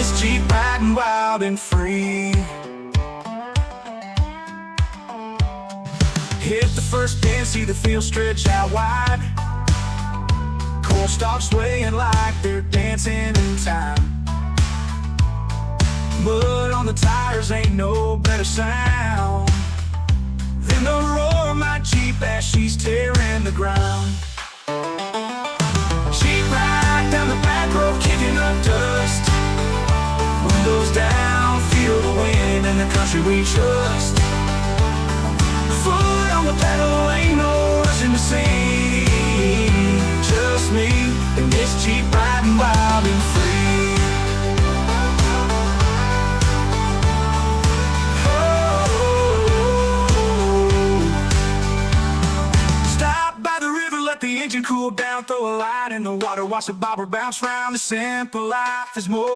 this Jeep riding wild and free. Hit the first bend, see the field stretch out wide. Coal stalks swaying like they're dancing in time. Mud on the tires ain't no better sound than the roar of my Jeep as she's tearing the ground. Jeep ride down the back road, kicking up dust. Windows down, feel the wind and the country we trust. Foot on the pedal, ain't no rushing to see. Just me and this Jeep riding wild and free. Stop by the river, let the engine cool down. Throw a light in the water, watch the bobber bounce round. The simple life is more.